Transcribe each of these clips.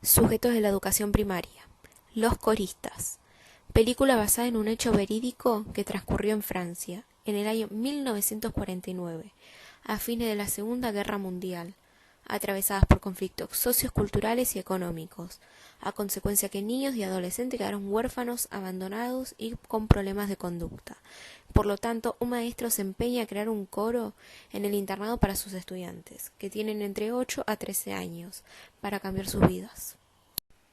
Sujetos de la educación primaria. Los coristas. Película basada en un hecho verídico que transcurrió en Francia, en el año 1949, a fines de la Segunda Guerra Mundial, atravesadas por conflictos socioculturales y económicos, a consecuencia que niños y adolescentes quedaron huérfanos, abandonados y con problemas de conducta. Por lo tanto, un maestro se empeña a crear un coro en el internado para sus estudiantes, que tienen entre 8 a 13 años, para cambiar sus vidas.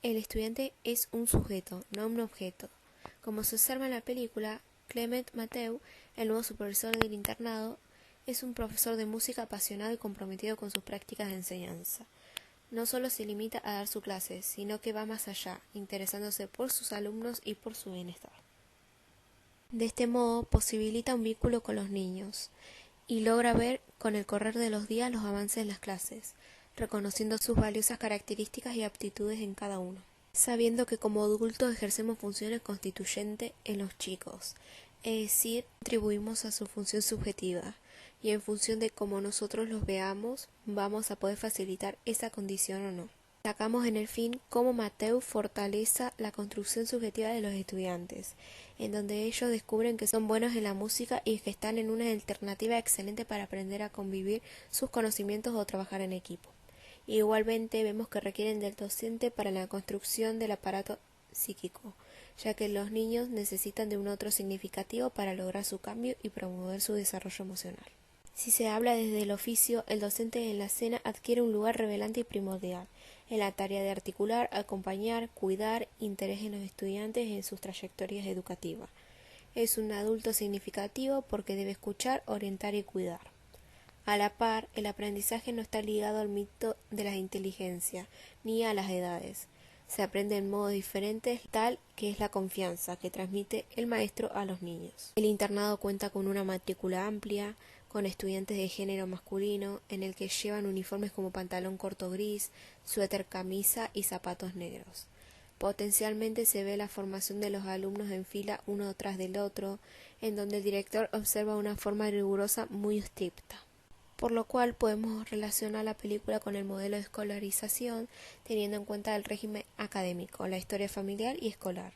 El estudiante es un sujeto, no un objeto. Como se observa en la película, Clement Mateu, el nuevo supervisor del internado, es un profesor de música apasionado y comprometido con sus prácticas de enseñanza. No solo se limita a dar su clase, sino que va más allá, interesándose por sus alumnos y por su bienestar. De este modo, posibilita un vínculo con los niños y logra ver con el correr de los días los avances en las clases, reconociendo sus valiosas características y aptitudes en cada uno, sabiendo que como adultos ejercemos funciones constituyentes en los chicos, es decir, contribuimos a su función subjetiva, y en función de cómo nosotros los veamos, vamos a poder facilitar esa condición o no. Destacamos en el fin cómo Mateu fortalece la construcción subjetiva de los estudiantes, en donde ellos descubren que son buenos en la música y que están en una alternativa excelente para aprender a convivir sus conocimientos o trabajar en equipo. Igualmente vemos que requieren del docente para la construcción del aparato psíquico, ya que los niños necesitan de un otro significativo para lograr su cambio y promover su desarrollo emocional. Si se habla desde el oficio, el docente en la escena adquiere un lugar revelante y primordial en la tarea de articular, acompañar, cuidar, interés en los estudiantes en sus trayectorias educativas. Es un adulto significativo porque debe escuchar, orientar y cuidar. A la par, el aprendizaje no está ligado al mito de la inteligencia ni a las edades. Se aprende en modos diferentes, tal que es la confianza que transmite el maestro a los niños. El internado cuenta con una matrícula amplia, con estudiantes de género masculino, en el que llevan uniformes como pantalón corto gris, suéter camisa y zapatos negros. Potencialmente se ve la formación de los alumnos en fila uno tras del otro, en donde el director observa una forma rigurosa muy estricta. Por lo cual podemos relacionar la película con el modelo de escolarización, teniendo en cuenta el régimen académico, la historia familiar y escolar.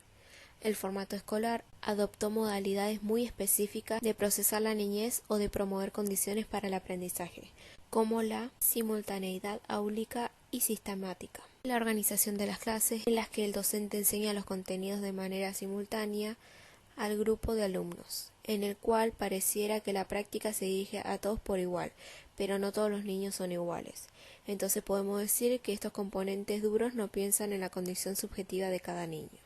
El formato escolar adoptó modalidades muy específicas de procesar la niñez o de promover condiciones para el aprendizaje, como la simultaneidad áulica y sistemática, la organización de las clases en las que el docente enseña los contenidos de manera simultánea al grupo de alumnos, en el cual pareciera que la práctica se dirige a todos por igual, pero no todos los niños son iguales. Entonces podemos decir que estos componentes duros no piensan en la condición subjetiva de cada niño.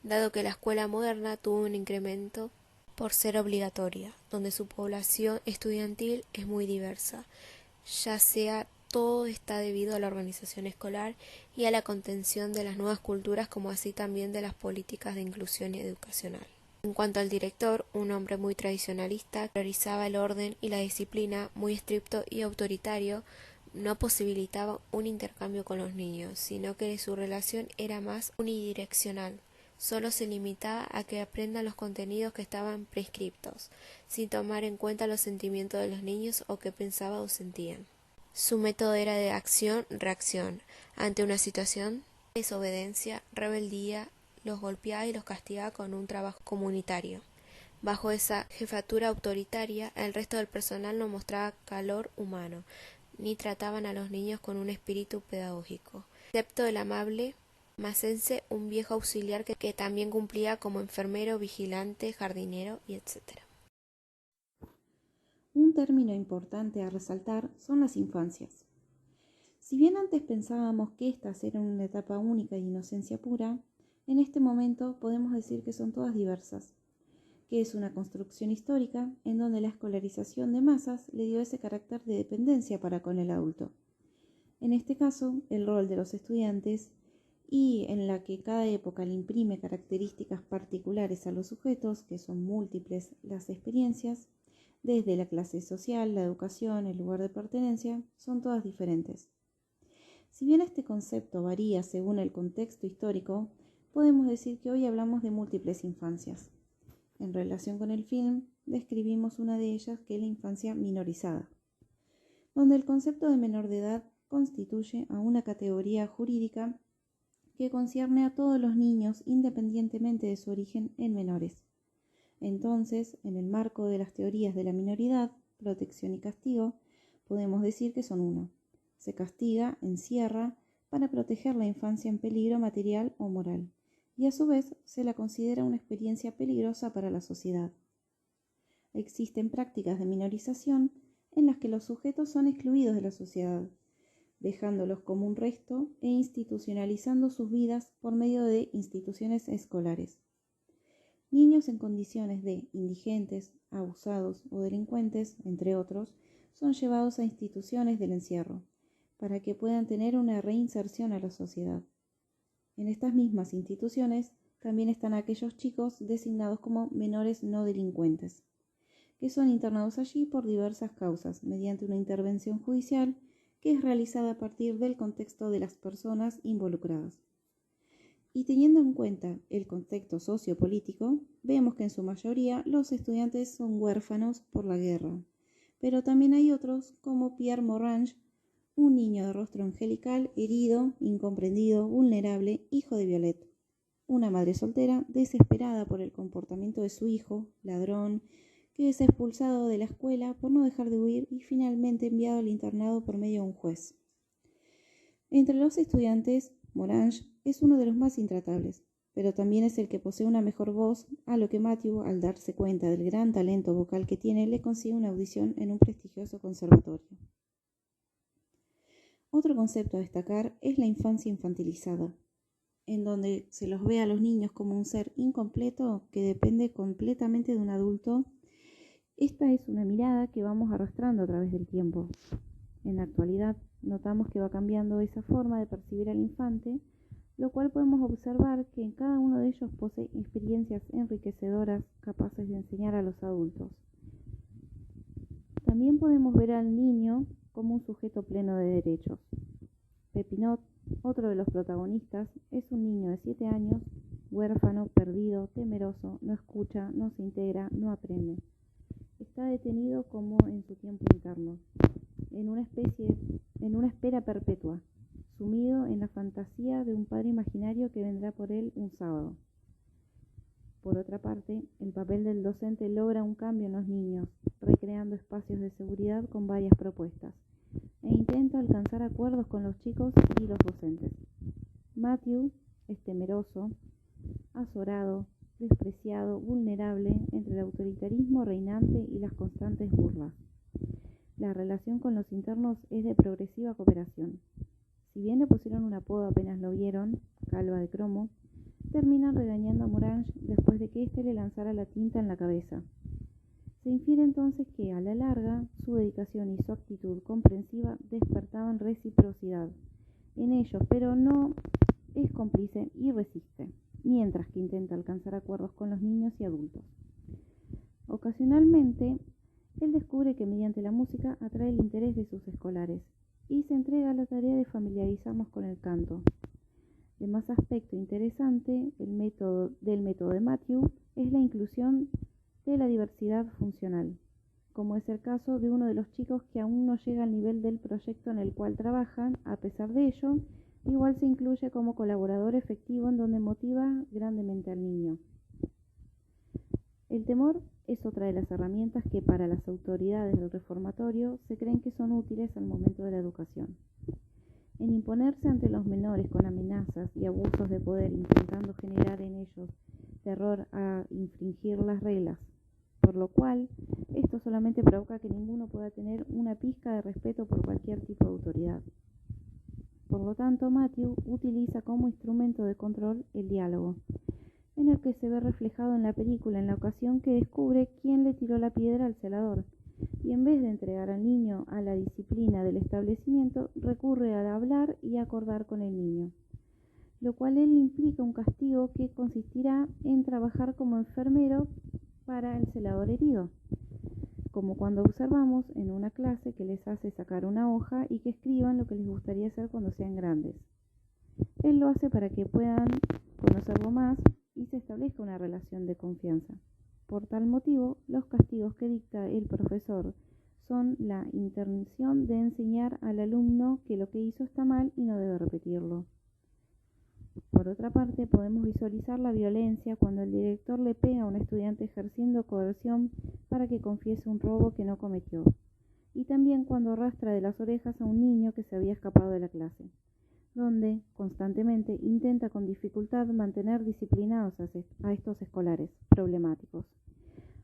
Dado que la escuela moderna tuvo un incremento por ser obligatoria, donde su población estudiantil es muy diversa, ya sea todo está debido a la organización escolar y a la contención de las nuevas culturas, como así también de las políticas de inclusión educacional. En cuanto al director, un hombre muy tradicionalista, priorizaba el orden y la disciplina, muy estricto y autoritario, no posibilitaba un intercambio con los niños, sino que su relación era más unidireccional. Solo se limitaba a que aprendan los contenidos que estaban prescriptos, sin tomar en cuenta los sentimientos de los niños o qué pensaban o sentían. Su método era de acción-reacción. Ante una situación, desobediencia, rebeldía, los golpeaba y los castigaba con un trabajo comunitario. Bajo esa jefatura autoritaria, el resto del personal no mostraba calor humano, ni trataban a los niños con un espíritu pedagógico, excepto el amable Macense, un viejo auxiliar que también cumplía como enfermero, vigilante, jardinero y etc. Un término importante a resaltar son las infancias. Si bien antes pensábamos que éstas eran una etapa única de inocencia pura, en este momento podemos decir que son todas diversas, que es una construcción histórica en donde la escolarización de masas le dio ese carácter de dependencia para con el adulto. En este caso, el rol de los estudiantes y en la que cada época le imprime características particulares a los sujetos, que son múltiples las experiencias, desde la clase social, la educación, el lugar de pertenencia, son todas diferentes. Si bien este concepto varía según el contexto histórico, podemos decir que hoy hablamos de múltiples infancias. En relación con el film, describimos una de ellas, que es la infancia minorizada, donde el concepto de menor de edad constituye a una categoría jurídica que concierne a todos los niños independientemente de su origen en menores. Entonces, en el marco de las teorías de la minoridad, protección y castigo, podemos decir que son uno. Se castiga, encierra, para proteger la infancia en peligro material o moral, y a su vez se la considera una experiencia peligrosa para la sociedad. Existen prácticas de minorización en las que los sujetos son excluidos de la sociedad, dejándolos como un resto e institucionalizando sus vidas por medio de instituciones escolares. Niños en condiciones de indigentes, abusados o delincuentes, entre otros, son llevados a instituciones del encierro, para que puedan tener una reinserción a la sociedad. En estas mismas instituciones también están aquellos chicos designados como menores no delincuentes, que son internados allí por diversas causas, mediante una intervención judicial que es realizada a partir del contexto de las personas involucradas. Y teniendo en cuenta el contexto sociopolítico, vemos que en su mayoría los estudiantes son huérfanos por la guerra, pero también hay otros como Pierre Morange, un niño de rostro angelical, herido, incomprendido, vulnerable, hijo de Violette, una madre soltera desesperada por el comportamiento de su hijo, ladrón, que es expulsado de la escuela por no dejar de huir y finalmente enviado al internado por medio de un juez. Entre los estudiantes, Morange es uno de los más intratables, pero también es el que posee una mejor voz, a lo que Matthew, al darse cuenta del gran talento vocal que tiene, le consigue una audición en un prestigioso conservatorio. Otro concepto a destacar es la infancia infantilizada, en donde se los ve a los niños como un ser incompleto que depende completamente de un adulto. Esta es una mirada que vamos arrastrando a través del tiempo. En la actualidad notamos que va cambiando esa forma de percibir al infante, lo cual podemos observar que en cada uno de ellos posee experiencias enriquecedoras capaces de enseñar a los adultos. También podemos ver al niño como un sujeto pleno de derechos. Pepinot, otro de los protagonistas, es un niño de 7 años, huérfano, perdido, temeroso, no escucha, no se integra, no aprende. Está detenido como en su tiempo interno, en una espera perpetua, sumido en la fantasía de un padre imaginario que vendrá por él un sábado. Por otra parte, el papel del docente logra un cambio en los niños, recreando espacios de seguridad con varias propuestas, e intenta alcanzar acuerdos con los chicos y los docentes. Matthew es temeroso, azorado, despreciado, vulnerable entre el autoritarismo reinante y las constantes burlas. La relación con los internos es de progresiva cooperación. Si bien le pusieron un apodo apenas lo vieron, Calva de Cromo, terminan regañando a Morange después de que éste le lanzara la tinta en la cabeza. Se infiere entonces que, a la larga, su dedicación y su actitud comprensiva despertaban reciprocidad en ellos, pero no es cómplice y resiste, mientras que intenta alcanzar acuerdos con los niños y adultos. Ocasionalmente, él descubre que mediante la música atrae el interés de sus escolares y se entrega a la tarea de familiarizarnos con el canto. De más aspecto interesante del método de Matthew es la inclusión de la diversidad funcional, como es el caso de uno de los chicos que aún no llega al nivel del proyecto en el cual trabajan. A pesar de ello, igual se incluye como colaborador efectivo en donde motiva grandemente al niño. El temor es otra de las herramientas que para las autoridades del reformatorio se creen que son útiles al momento de la educación. En imponerse ante los menores con amenazas y abusos de poder, intentando generar en ellos terror a infringir las reglas, por lo cual esto solamente provoca que ninguno pueda tener una pizca de respeto por cualquier tipo de autoridad. Por lo tanto, Matthew utiliza como instrumento de control el diálogo, en el que se ve reflejado en la película en la ocasión que descubre quién le tiró la piedra al celador, y en vez de entregar al niño a la disciplina del establecimiento, recurre a hablar y acordar con el niño, lo cual él implica un castigo que consistirá en trabajar como enfermero para el celador herido, como cuando observamos en una clase que les hace sacar una hoja y que escriban lo que les gustaría hacer cuando sean grandes. Él lo hace para que puedan conocerlo más y se establezca una relación de confianza. Por tal motivo, los castigos que dicta el profesor son la intención de enseñar al alumno que lo que hizo está mal y no debe repetirlo. Por otra parte, podemos visualizar la violencia cuando el director le pega a un estudiante ejerciendo coerción para que confiese un robo que no cometió, y también cuando arrastra de las orejas a un niño que se había escapado de la clase, donde constantemente intenta con dificultad mantener disciplinados a estos escolares problemáticos.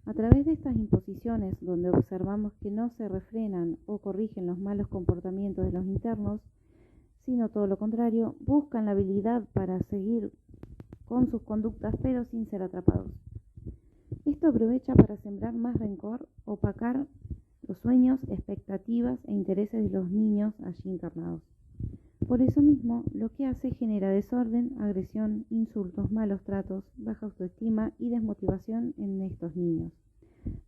A través de estas imposiciones, donde observamos que no se refrenan o corrigen los malos comportamientos de los internos, sino todo lo contrario, buscan la habilidad para seguir con sus conductas pero sin ser atrapados. Esto aprovecha para sembrar más rencor, opacar los sueños, expectativas e intereses de los niños allí internados. Por eso mismo, lo que hace genera desorden, agresión, insultos, malos tratos, baja autoestima y desmotivación en estos niños,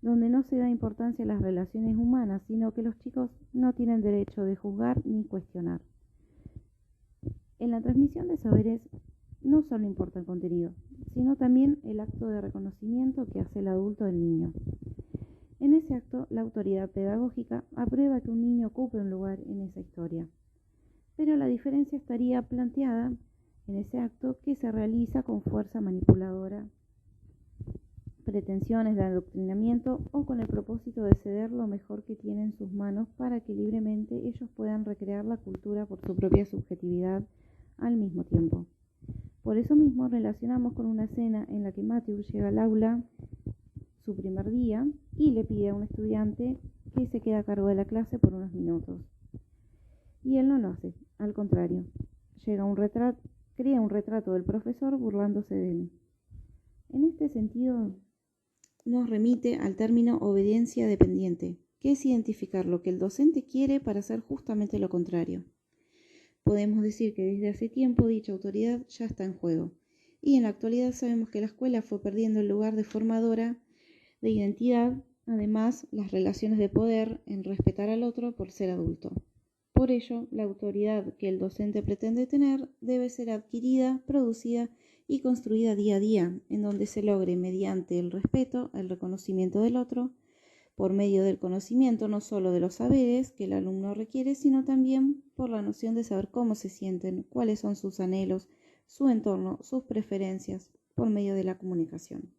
donde no se da importancia a las relaciones humanas, sino que los chicos no tienen derecho de juzgar ni cuestionar. En la transmisión de saberes no solo importa el contenido, sino también el acto de reconocimiento que hace el adulto del niño. En ese acto, la autoridad pedagógica aprueba que un niño ocupe un lugar en esa historia. Pero la diferencia estaría planteada en ese acto que se realiza con fuerza manipuladora, pretensiones de adoctrinamiento o con el propósito de ceder lo mejor que tiene en sus manos para que libremente ellos puedan recrear la cultura por su propia subjetividad al mismo tiempo. Por eso mismo relacionamos con una escena en la que Matthew llega al aula su primer día y le pide a un estudiante que se quede a cargo de la clase por unos minutos. Y él no lo hace, al contrario, crea un retrato del profesor burlándose de él. En este sentido, nos remite al término obediencia dependiente, que es identificar lo que el docente quiere para hacer justamente lo contrario. Podemos decir que desde hace tiempo dicha autoridad ya está en juego, y en la actualidad sabemos que la escuela fue perdiendo el lugar de formadora de identidad, además las relaciones de poder en respetar al otro por ser adulto. Por ello, la autoridad que el docente pretende tener debe ser adquirida, producida y construida día a día, en donde se logre mediante el respeto, el reconocimiento del otro, por medio del conocimiento no solo de los saberes que el alumno requiere, sino también por la noción de saber cómo se sienten, cuáles son sus anhelos, su entorno, sus preferencias, por medio de la comunicación.